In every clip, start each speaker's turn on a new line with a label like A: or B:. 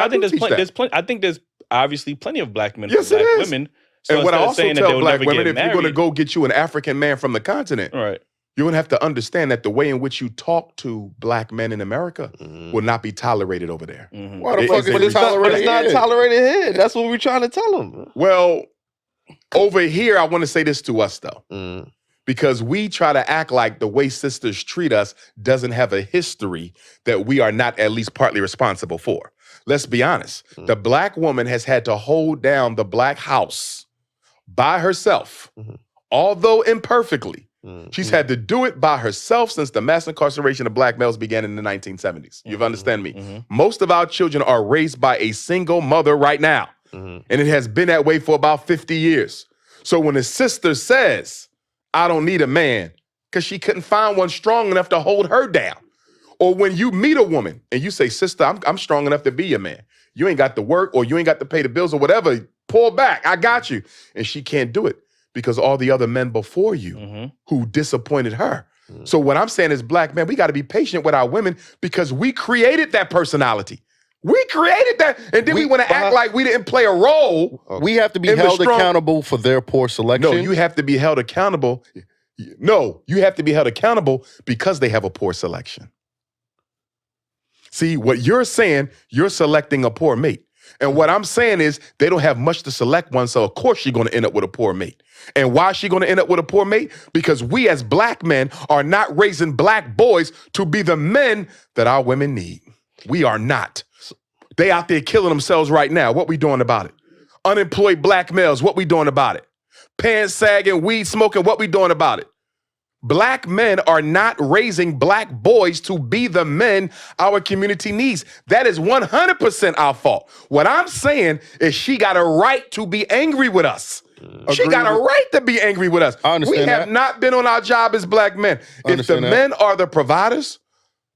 A: I think there's plenty. I think there's obviously plenty of black men for black women.
B: So and what I also tell black women, if you're going to go get you an African man from the continent,
A: right,
B: you're going to have to understand that the way in which you talk to black men in America will not be tolerated over there.
C: Why the fuck is it tolerated? It's not tolerated here. That's what we're trying to tell them.
B: Well, over here, I want to say this to us, though. Because we try to act like the way sisters treat us doesn't have a history that we are not at least partly responsible for. Let's be honest. The black woman has had to hold down the black house by herself, although imperfectly. She's had to do it by herself since the mass incarceration of black males began in the 1970s. You understand me? Most of our children are raised by a single mother right now. And it has been that way for about 50 years. So when a sister says, I don't need a man, because she couldn't find one strong enough to hold her down. Or when you meet a woman and you say, sister, I'm strong enough to be your man. You ain't got to work or you ain't got to pay the bills or whatever. Pull back. I got you. And she can't do it because all the other men before you who disappointed her. So what I'm saying is, black men, we got to be patient with our women because we created that personality. We created that. And then we want to act like we didn't play a role.
C: We have to be held accountable for their poor selection.
B: No, you have to be held accountable. No, you have to be held accountable because they have a poor selection. See, what you're saying, you're selecting a poor mate. And what I'm saying is they don't have much to select one, so of course she's going to end up with a poor mate. And why is she going to end up with a poor mate? Because we as black men are not raising black boys to be the men that our women need. We are not. They out there killing themselves right now. What we doing about it? Unemployed black males, what we doing about it? Pants sagging, weed smoking, what we doing about it? Black men are not raising black boys to be the men our community needs. That is 100% our fault. What I'm saying is she got a right to be angry with us. She got a right to be angry with us. We have not been on our job as black men. If the men are the providers,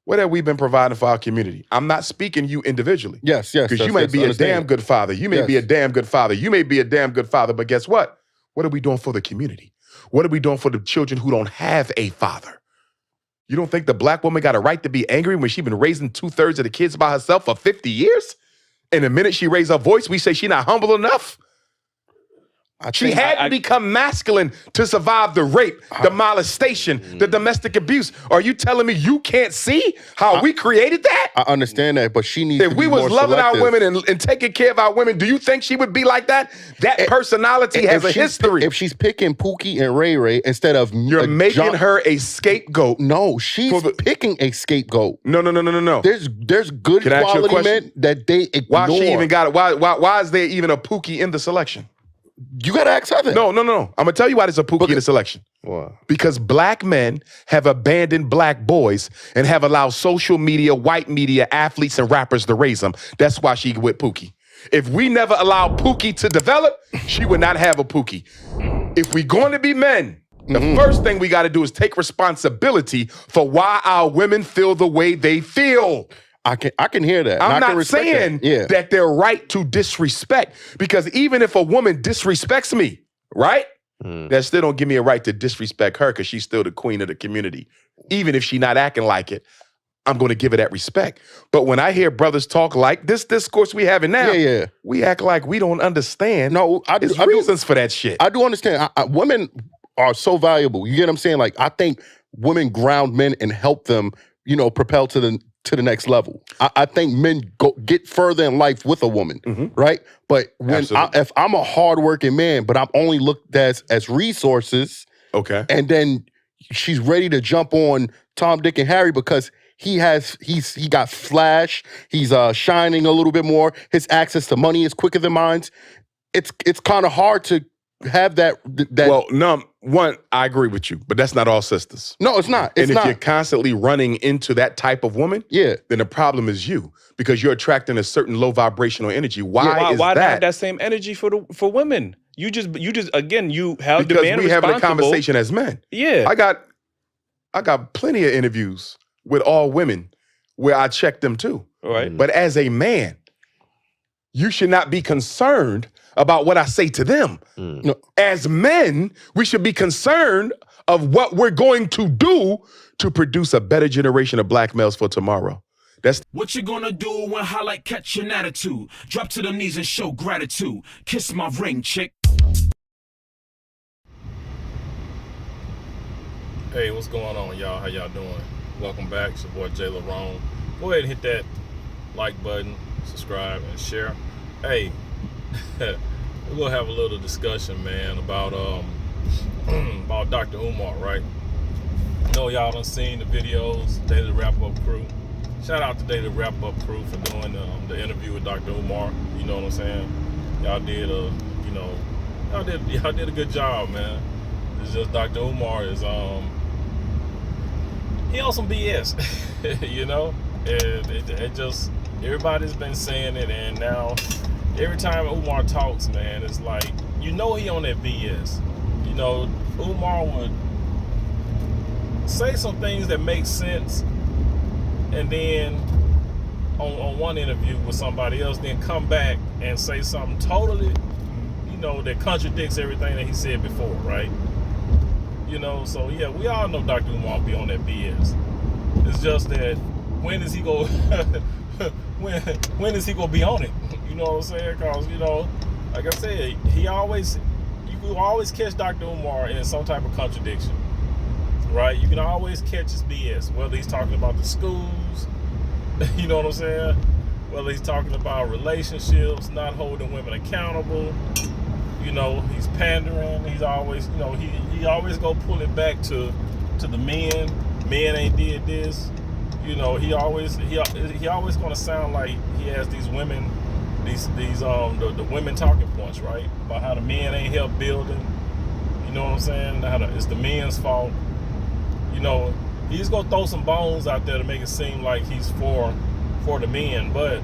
B: what have we been providing for our community? I'm not speaking you individually.
C: Yes.
B: Because you may be a damn good father. You may be a damn good father. You may be a damn good father, but guess what? What are we doing for the community? What are we doing for the children who don't have a father? You don't think the black woman got a right to be angry when she's been raising 2/3 of the kids by herself for 50 years? And the minute she raised her voice, we say she's not humble enough? She had to become masculine to survive the rape, the molestation, the domestic abuse. Are you telling me you can't see how we created that?
C: I understand that, but she needs to be more
B: selective. If we was loving our women and taking care of our women, do you think she would be like that? That personality has a history.
C: If she's picking Pookie and Ray Ray instead of
B: You're making her a scapegoat.
C: No, she's picking a scapegoat.
B: No.
C: There's good quality men that they ignore.
B: Why she even got it? Why is there even a Pookie in the selection?
C: You gotta ask her that.
B: No. I'm gonna tell you why there's a Pookie in the selection.
C: Why?
B: Because black men have abandoned black boys and have allowed social media, white media, athletes, and rappers to raise them. That's why she with Pookie. If we never allowed Pookie to develop, she would not have a Pookie. If we're going to be men, the first thing we got to do is take responsibility for why our women feel the way they feel.
C: I can hear that.
B: I'm not saying that they're right to disrespect, because even if a woman disrespects me, right? That still don't give me a right to disrespect her because she's still the queen of the community. Even if she's not acting like it, I'm going to give her that respect. But when I hear brothers talk like this discourse we having now, we act like we don't understand.
C: No,
B: there's reasons for that shit.
C: I do understand. Women are so valuable. You get what I'm saying? Like, I think women ground men and help them, propel to the next level. I think men get further in life with a woman, right? But if I'm a hardworking man, but I'm only looked at as resources, and then she's ready to jump on Tom, Dick, and Harry because he got flash, he's shining a little bit more, his access to money is quicker than mine. It's kind of hard to have that.
B: Well, no, one, I agree with you, but that's not all sisters.
C: No, it's not.
B: If you're constantly running into that type of woman, then the problem is you, because you're attracting a certain low vibrational energy. Why
A: not have that same energy for women? You just again, you held the man responsible. Because we having a conversation as men.
B: Yeah, I got plenty of interviews with all women where I check them too.
A: All right,
B: but as a man, you should not be concerned about what I say to them. No. As men, we should be concerned of what we're going to do to produce a better generation of black males for tomorrow. That's
D: what you gonna do when highlight catch an attitude? Drop to the knees and show gratitude. Kiss my ring, chick.
E: Hey, what's going on, y'all? How y'all doing? Welcome back. It's your boy Jay Larone. Go ahead and hit that like button, subscribe, and share. Hey, we're gonna have a little discussion, man, about about Dr. Umar, right? I know y'all done seen the videos, Daily Wrap Up Crew. Shout out to Daily Wrap Up Crew for doing the interview with Dr. Umar. You know what I'm saying? Y'all did y'all did a good job, man. It's just Dr. Umar is he on some BS, you know? It just, everybody's been saying it, and now every time Umar talks, man, it's like, you know he on that BS. You know, Umar would say some things that make sense, and then on one interview with somebody else, then come back and say something totally, you know, that contradicts everything that he said before, right? You know, so yeah, we all know Dr. Umar be on that BS. It's just that when is he go when is he gonna be on it? You know what I'm saying? Cause you know, like I said, you can always catch Dr. Umar in some type of contradiction, right? You can always catch his BS, whether he's talking about the schools, you know what I'm saying? Whether he's talking about relationships, not holding women accountable. You know, he's pandering. He's always, you know, he always go pull it back to the men. Men ain't did this. You know, he always gonna sound like he has these women, the women talking points, right? About how the men ain't helped building. You know what I'm saying? It's the men's fault. You know, he's gonna throw some bones out there to make it seem like he's for the men, but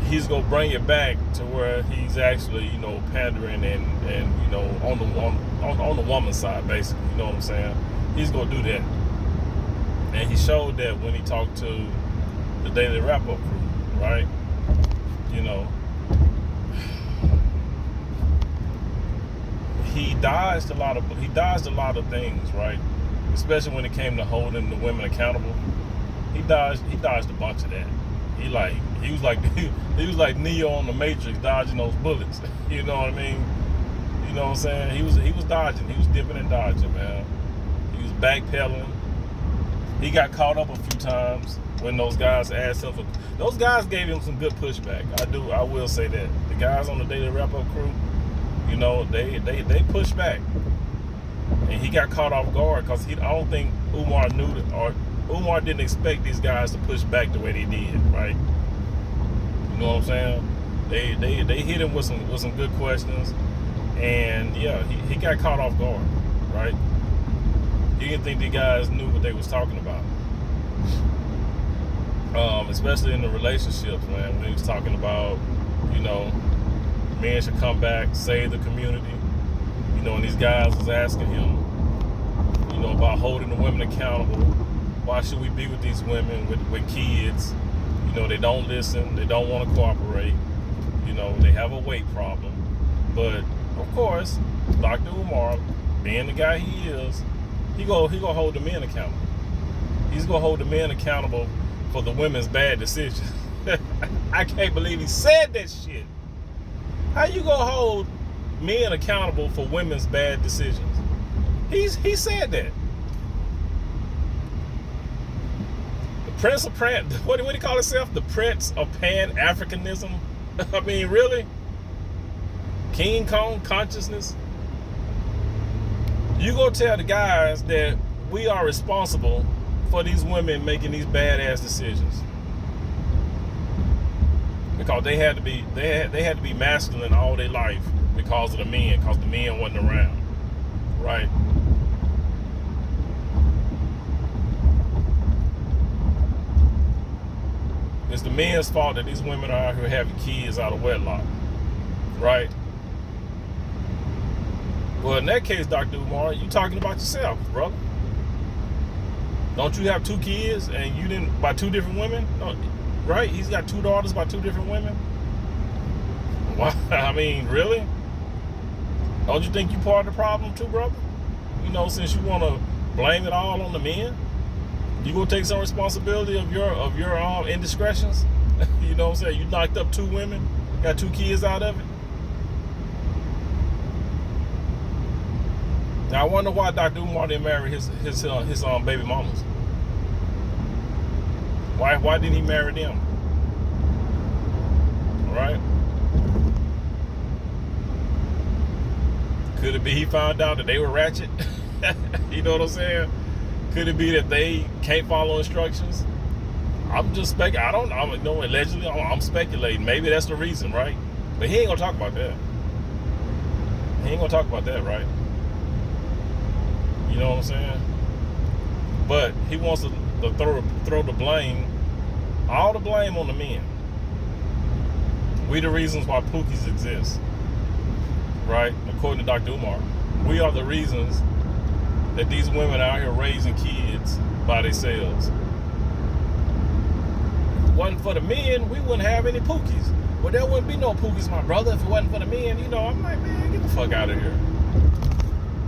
E: he's gonna bring it back to where he's actually, you know, pandering and you know, on the woman's side, basically. You know what I'm saying? He's gonna do that, and he showed that when he talked to the Daily Wrap Up Crew, right? You know, he dodged a lot of things, right? Especially when it came to holding the women accountable. He dodged a bunch of that. He was like Neo on the Matrix, dodging those bullets. You know what I mean? You know what I'm saying? He was dodging. He was dipping and dodging, man. He was backpedaling. He got caught up a few times when those guys asked him those guys gave him some good pushback. I will say that. The guys on the Daily Wrap Up Crew, you know, they pushed back. And he got caught off guard because I don't think Umar knew that, or Umar didn't expect these guys to push back the way they did, right? You know what I'm saying? They hit him with some good questions, and yeah, he got caught off guard, right? He didn't think the guys knew what they was talking about, especially in the relationships, man. When he was talking about, you know, men should come back, save the community. You know, and these guys was asking him, you know, about holding the women accountable. Why should we be with these women with kids? You know, they don't listen. They don't want to cooperate. You know, they have a weight problem. But, of course, Dr. Umar, being the guy he is, he gonna hold the men accountable. He's going to hold the men accountable for the women's bad decisions. I can't believe he said that shit. How you going to hold men accountable for women's bad decisions? He said that. Prince of what do you call himself? The Prince of Pan-Africanism? I mean, really? King Kong consciousness? You gonna tell the guys that we are responsible for these women making these badass decisions because they had to be masculine all their life because of the men, because the men wasn't around, right? It's the men's fault that these women are out here having kids out of wedlock, right? Well, in that case, Dr. Umar, you talking about yourself, brother. Don't you have 2 kids and you didn't, by 2 different women? No, right? He's got 2 daughters by 2 different women. Why? I mean, really? Don't you think you part of the problem too, brother? You know, since you want to blame it all on the men? You gonna take some responsibility of your indiscretions? You know what I'm saying? You knocked up 2 women, got 2 kids out of it. Now I wonder why Dr. Umar didn't marry his baby mamas. Why didn't he marry them? Right? Could it be he found out that they were ratchet? You know what I'm saying? Could it be that they can't follow instructions? I'm just speculating. Allegedly, I'm speculating. Maybe that's the reason, right? But he ain't gonna talk about that. He ain't gonna talk about that, right? You know what I'm saying? But he wants to throw the blame, all the blame on the men. We the reasons why pookies exist, right? According to Dr. Umar, we are the reasons that these women are out here raising kids by themselves. If it wasn't for the men, we wouldn't have any pookies. Well, there wouldn't be no pookies, my brother, if it wasn't for the men. You know, I'm like, man, get the fuck out of here.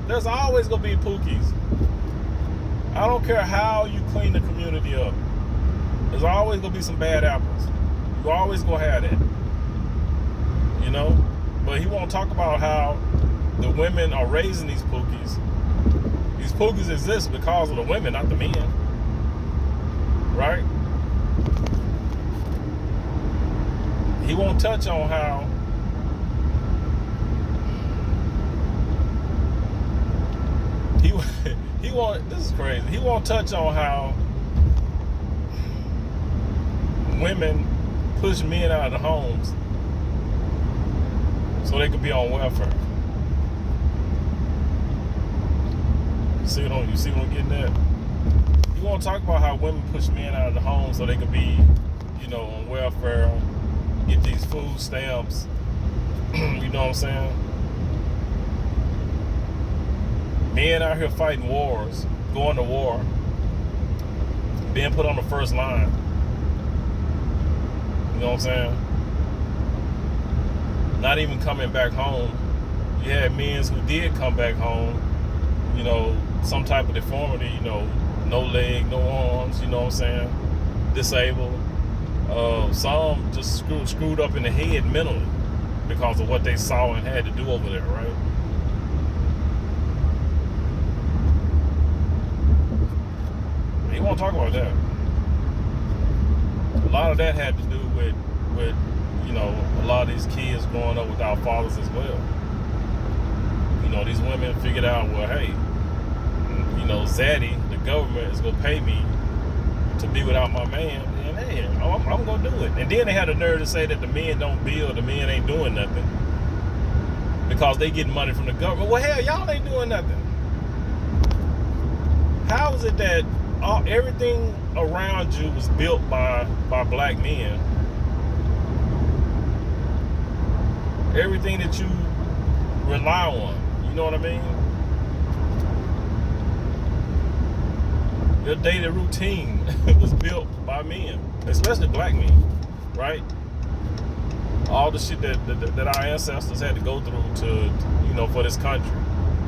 E: There's always gonna be pookies. I don't care how you clean the community up. There's always gonna be some bad apples. You always gonna have that. You know? But he won't talk about how the women are raising these pookies. These pookies exist because of the women, not the men. Right? He won't touch on how he won't. This is crazy. He won't touch on how women push men out of the homes so they could be on welfare. You see what I'm getting at? He won't talk about how women push men out of the home so they could be, you know, on welfare, get these food stamps. You know what I'm saying? Men out here fighting wars, going to war, being put on the first line. You know what I'm saying? Not even coming back home. You had men who did come back home, you know, some type of deformity, you know, no leg, no arms, you know what I'm saying? Disabled. Some just screwed up in the head mentally because of what they saw and had to do over there, right? He won't talk about that. A lot of that had to do with you know, a lot of these kids growing up without fathers as well. You know, these women figured out, well, hey, you know, Zaddy, the government is gonna pay me to be without my man, and hey, I'm gonna do it. And then they had the nerve to say that the men don't build, the men ain't doing nothing because they getting money from the government. Well, hell, y'all ain't doing nothing. How is it that everything around you was built by black men? Everything that you rely on, you know what I mean? Your daily routine was built by men, especially black men, right? All the shit that our ancestors had to go through to, you know, for this country,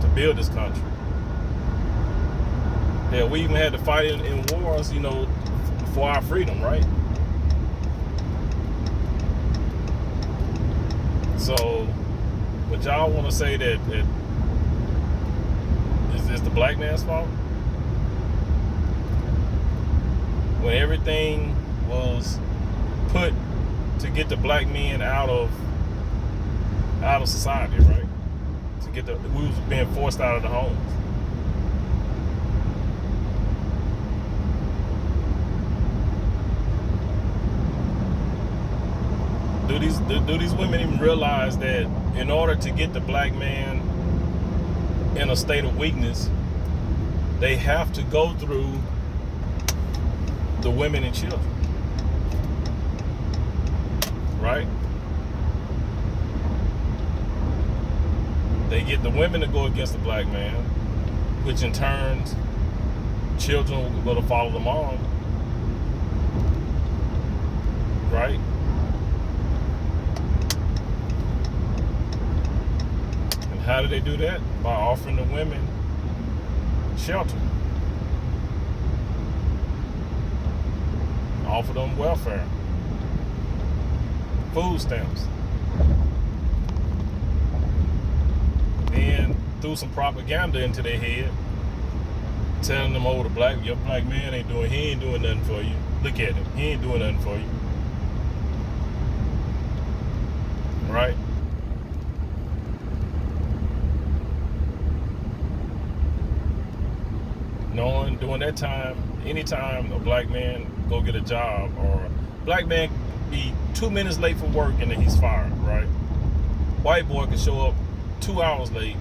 E: to build this country. Yeah, we even had to fight in wars, you know, for our freedom, right? So, but y'all want to say that is the black man's fault? When everything was put to get the black men out of society, right? We was being forced out of the homes. Do these women even realize that in order to get the black man in a state of weakness, they have to go through the women and children, right? They get the women to go against the black man, which in turn, children will go to follow the mom, right? And how do they do that? By offering the women shelter. offer them welfare, food stamps. Then threw some propaganda into their head, telling them, oh, your black man he ain't doing nothing for you. Look at him, he ain't doing nothing for you. Right? Knowing during that time, anytime a black man go get a job, or black man be 2 minutes late for work and then he's fired, right? White boy can show up 2 hours late.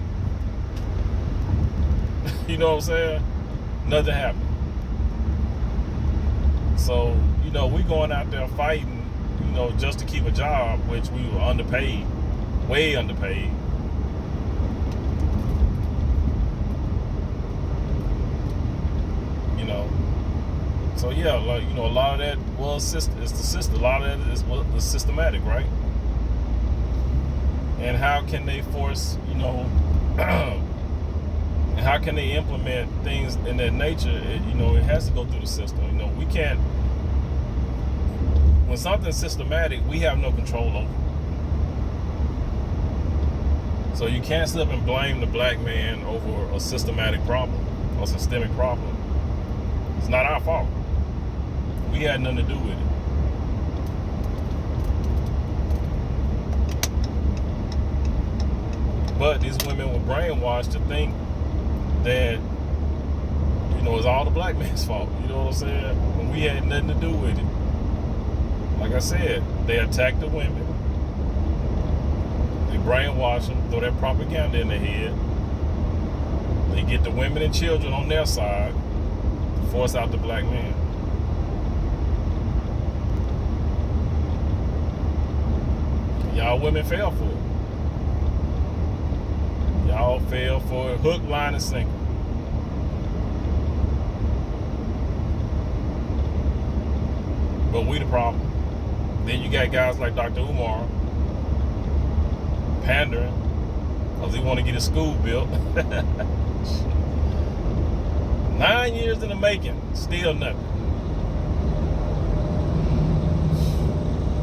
E: You know what I'm saying? Nothing happened. So, we going out there fighting, just to keep a job, which we were underpaid, way underpaid. So yeah, like, a lot of that was it's the system. A lot of that was systematic, right? And how can they force, and how can they implement things in that nature? It has to go through the system. We can't. When something's systematic, we have no control over it. So you can't slip and blame the black man over a systematic problem or systemic problem. It's not our fault. We had nothing to do with it. But these women were brainwashed to think that, it's all the black man's fault. You know what I'm saying? When we had nothing to do with it. Like I said, they attack the women. They brainwash them, throw that propaganda in their head. They get the women and children on their side to force out the black man. Y'all women fell for it. Y'all fell for it, hook, line, and sinker. But we the problem. Then you got guys like Dr. Umar pandering because he want to get his school built. 9 years in the making, still nothing.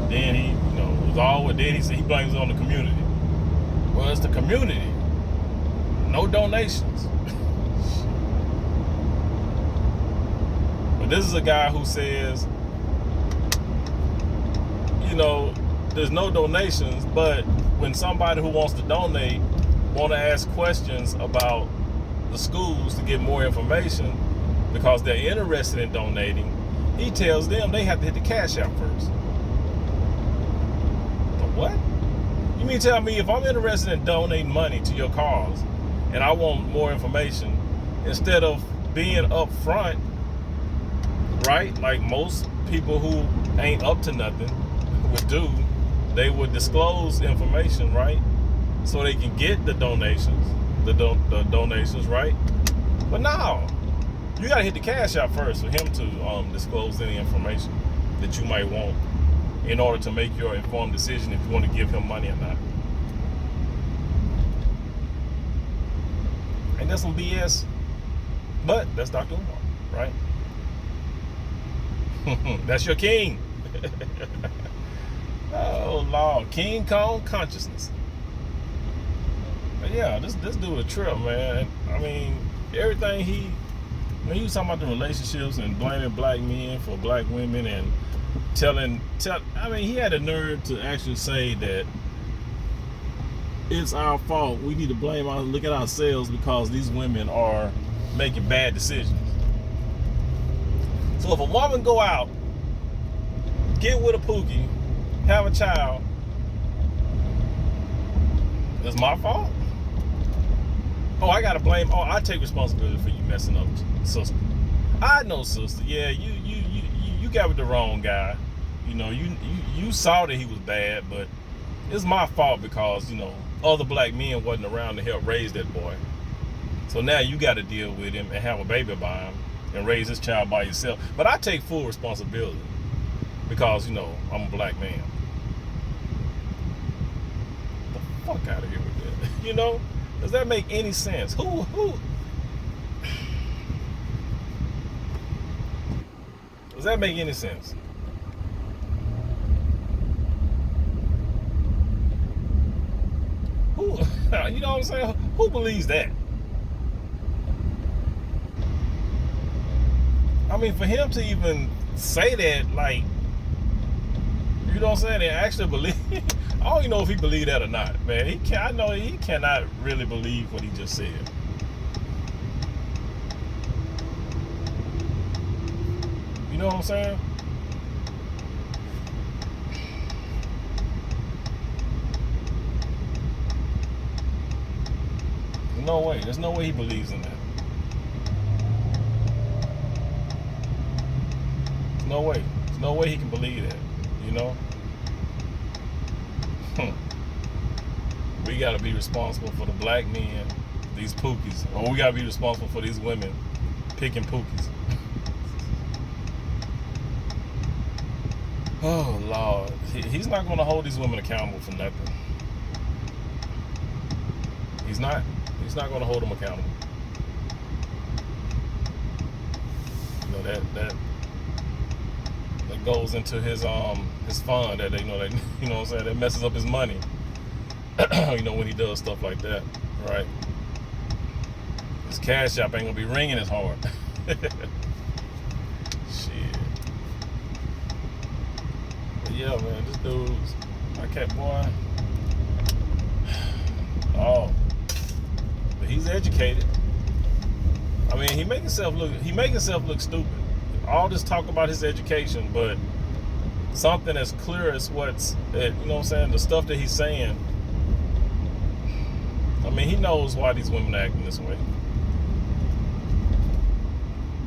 E: Then he, was all with that. He said he blames it on the community. Well, it's the community. No donations. But this is a guy who says, there's no donations, but when somebody who wants to donate want to ask questions about the schools to get more information because they're interested in donating, he tells them they have to hit the cash out first. The what? You mean tell me if I'm interested in donating money to your cause and I want more information, instead of being upfront, right? Like most people who ain't up to nothing would do, they would disclose information, right? So they can get the donations, the donations, right? But no, you gotta hit the cash out first for him to disclose any information that you might want in order to make your informed decision if you want to give him money or not. And that's some BS, but that's Dr. Umar, right? That's your king. Oh Lord, King Kong consciousness. But yeah, this dude a trip, man. I mean, everything when he was talking about the relationships and blaming black men for black women and he had the nerve to actually say that it's our fault. We need to look at ourselves because these women are making bad decisions. So if a woman go out, get with a pookie, have a child, it's my fault? I gotta blame. I take responsibility for you messing up, sister. I know, sister. Yeah, you got with the wrong guy. You saw that he was bad, but it's my fault because other black men wasn't around to help raise that boy. So now you got to deal with him and have a baby by him and raise this child by yourself. But I take full responsibility because I'm a black man. Get the fuck out of here with that. Does that make any sense? Who? Does that make any sense? Like, you know what I'm saying? Who believes that? I mean, for him to even say that, like, you know what I'm saying, and actually believe, I don't even know if he believed that or not, man. I know he cannot really believe what he just said. You know what I'm saying? There's no way. There's no way he believes in that. There's no way. There's no way he can believe that. You know? We got to be responsible for the black men, these pookies. Or we got to be responsible for these women picking pookies. Oh, Lord. He's not going to hold these women accountable for nothing. He's not. He's not going to hold them accountable. You know, that goes into his fund that you know what I'm saying, that messes up his money. You know, when he does stuff like that, right? His cash app ain't gonna be ringing as hard. Shit. But yeah, man, this dude's my cat boy. Oh, but he's educated. I mean, he make himself look stupid. All this talk about his education, but something as clear as what's, you know what I'm saying, the stuff that he's saying. I mean, he knows why these women are acting this way.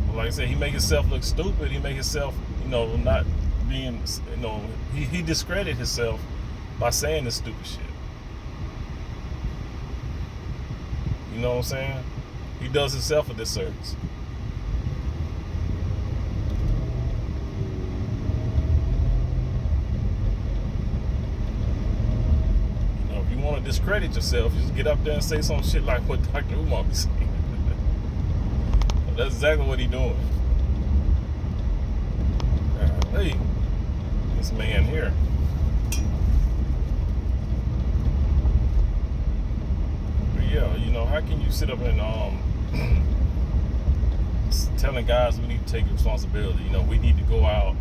E: But like I said, he make himself look stupid. He make himself, you know, not being, you know, he discredit himself by saying this stupid shit. You know what I'm saying? He does himself a disservice. Want to discredit yourself, just get up there and say some shit like what Dr. Umar be saying. That's exactly what he doing. Hey, this man here. But yeah, you know, how can you sit up and telling guys we need to take responsibility? You know, we need to go out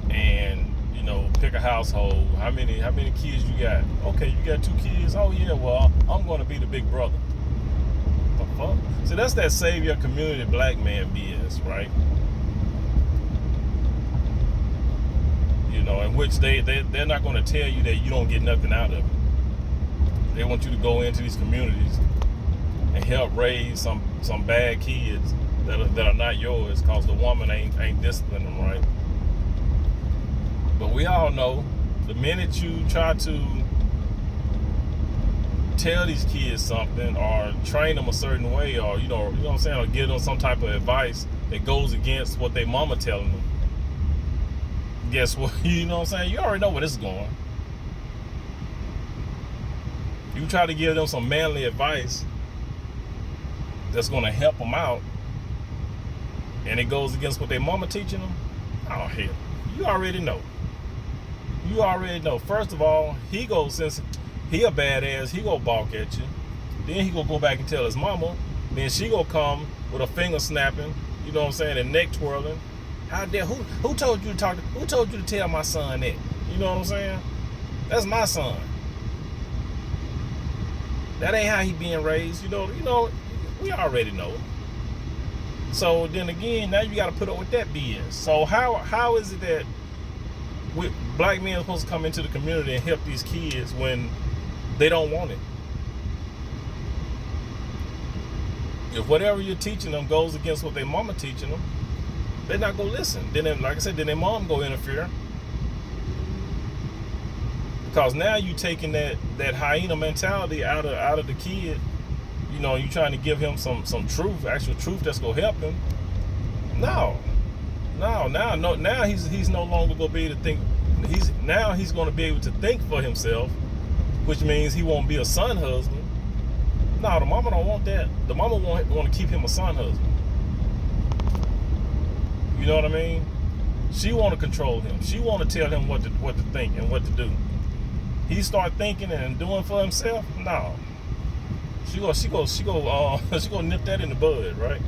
E: and, you know, pick a household. How many kids you got? Okay, you got 2 kids. Oh yeah, well, I'm going to be the big brother. The fuck? So that's that savior community black man BS, right? You know, in which they're not going to tell you that you don't get nothing out of it. They want you to go into these communities and help raise some bad kids that are not yours, because the woman ain't disciplining them right. But we all know the minute you try to tell these kids something or train them a certain way, or you know what I'm saying, or give them some type of advice that goes against what their mama telling them, guess what? You know what I'm saying? You already know where this is going. You try to give them some manly advice that's going to help them out, and it goes against what their mama teaching them. Oh hell, you already know. You already know. First of all, he goes, since he a badass, he gonna balk at you. Then he gonna go back and tell his mama. Then she gonna come with a finger snapping, you know what I'm saying, and neck twirling. How dare, who told you to talk? Who told you to tell my son that? You know what I'm saying? That's my son. That ain't how he being raised. You know, we already know. So then again, now you got to put up with that BS. So how is it that black men are supposed to come into the community and help these kids when they don't want it? If whatever you're teaching them goes against what their mama teaching them, they're not gonna listen. Then, like I said, then their mom go interfere. Because now you taking that hyena mentality out of the kid. You know, you trying to give him some truth, actual truth that's gonna help him. No, now he's no longer gonna be able to think. He's gonna be able to think for himself, which means he won't be a son husband. No, the mama don't want that. The mama want to keep him a son husband. You know what I mean? She want to control him. She want to tell him what to think and what to do. He start thinking and doing for himself. No, She gonna nip that in the bud, right?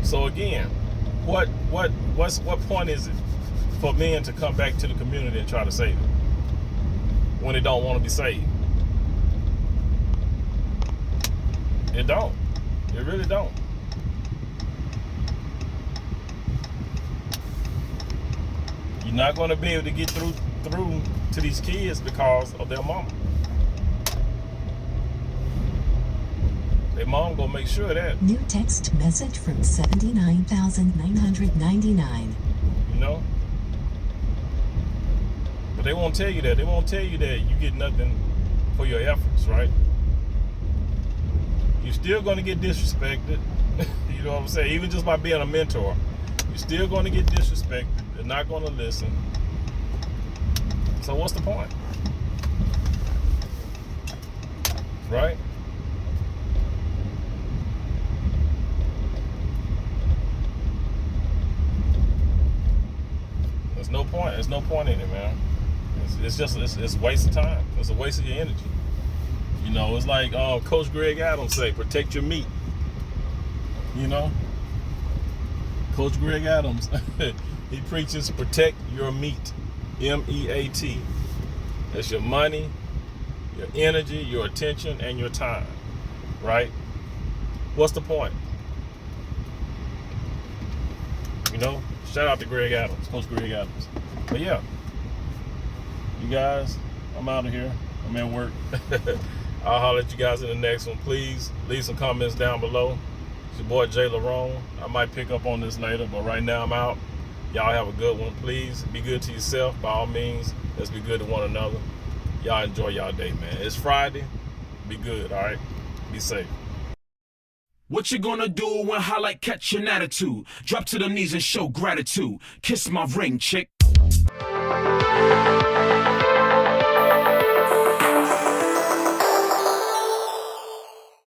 E: So again, what point is it for men to come back to the community and try to save it when they don't want to be saved? It don't. It really don't. You're not going to be able to get through to these kids because of their mama. Their mom gonna make sure of that.
F: New text message from 79,999.
E: You know? But they won't tell you that. They won't tell you that you get nothing for your efforts, right? You're still gonna get disrespected. You know what I'm saying? Even just by being a mentor, you're still gonna get disrespected. They're not gonna listen. So what's the point? Right? There's no point. There's no point in it, man. It's just a waste of time. It's a waste of your energy. You know, it's like Coach Greg Adams say, protect your meat. You know? Coach Greg Adams, he preaches protect your meat. M-E-A-T. That's your money, your energy, your attention, and your time. Right? What's the point? You know? Shout out to Greg Adams, Coach Greg Adams. But yeah, you guys, I'm out of here. I'm at work. I'll holler at you guys in the next one. Please leave some comments down below. It's your boy Jay Larone. I might pick up on this later, but right now I'm out. Y'all have a good one. Please be good to yourself. By all means, let's be good to one another. Y'all enjoy y'all day, man. It's Friday. Be good, all right? Be safe.
D: What you gonna do when highlight catch an attitude? Drop to the knees and show gratitude. Kiss my ring, chick.